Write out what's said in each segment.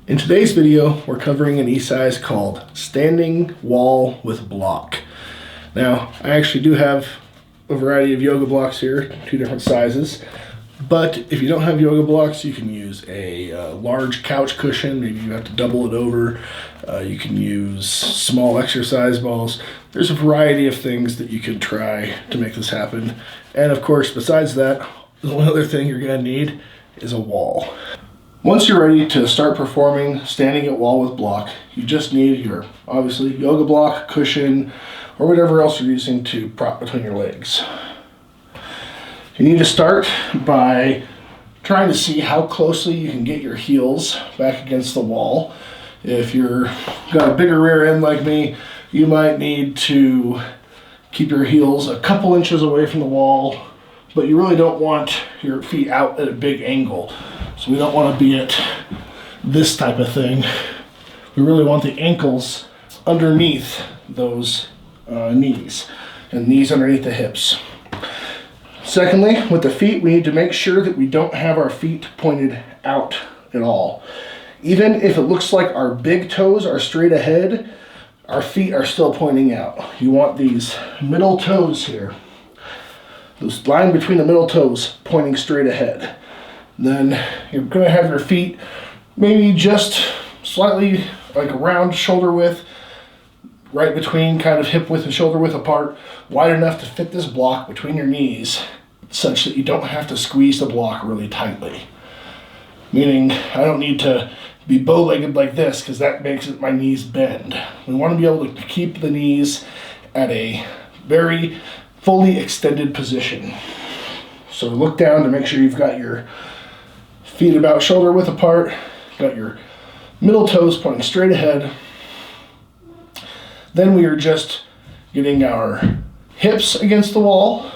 In today's video, we're covering an exercise called standing wall with block. Now, I actually do have a variety of yoga blocks here, two different sizes. But if you don't have yoga blocks, you can use a large couch cushion. Maybe you have to double it over. You can use small exercise balls. There's a variety of things that you can try to make this happen. And of course, besides that, the only other thing you're going to need is a wall. Once you're ready to start performing standing at wall with block, you just need your, obviously, yoga block, cushion, or whatever else you're using to prop between your legs. You need to start by trying to see how closely you can get your heels back against the wall. If you're got a bigger rear end like me, you might need to keep your heels a couple inches away from the wall, but you really don't want your feet out at a big angle. So we don't want to be at this type of thing. We really want the ankles underneath those knees, and knees underneath the hips. Secondly, with the feet, we need to make sure that we don't have our feet pointed out at all. Even if it looks like our big toes are straight ahead, our feet are still pointing out. You want these middle toes here, this line between the middle toes pointing straight ahead. Then you're going to have your feet maybe just slightly like around shoulder width, right between kind of hip width and shoulder width apart, wide enough to fit this block between your knees such that you don't have to squeeze the block really tightly. Meaning I don't need to be bow-legged like this because that makes my knees bend. We want to be able to keep the knees at a very fully extended position. So look down to make sure you've got your feet about shoulder width apart, got your middle toes pointing straight ahead. Then we are just getting our hips against the wall,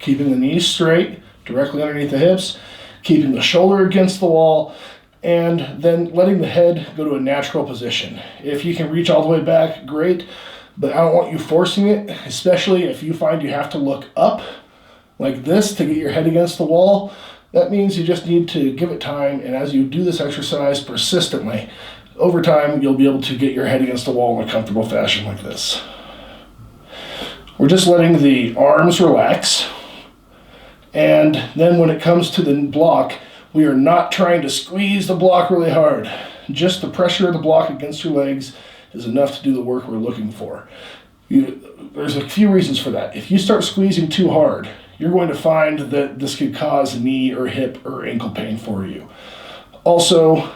keeping the knees straight, directly underneath the hips, keeping the shoulder against the wall, and then letting the head go to a natural position. If you can reach all the way back, great, but I don't want you forcing it, especially if you find you have to look up like this to get your head against the wall. That means you just need to give it time, and as you do this exercise persistently, over time you'll be able to get your head against the wall in a comfortable fashion like this. We're just letting the arms relax, and then when it comes to the block, we are not trying to squeeze the block really hard. Just the pressure of the block against your legs is enough to do the work we're looking for. There's a few reasons for that. If you start squeezing too hard, you're going to find that this could cause knee or hip or ankle pain for you. Also,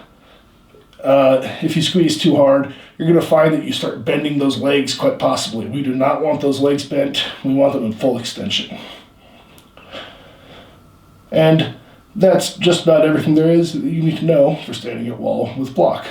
if you squeeze too hard, you're going to find that you start bending those legs quite possibly. We do not want those legs bent. We want them in full extension. And that's just about everything there is that you need to know for standing at wall with block.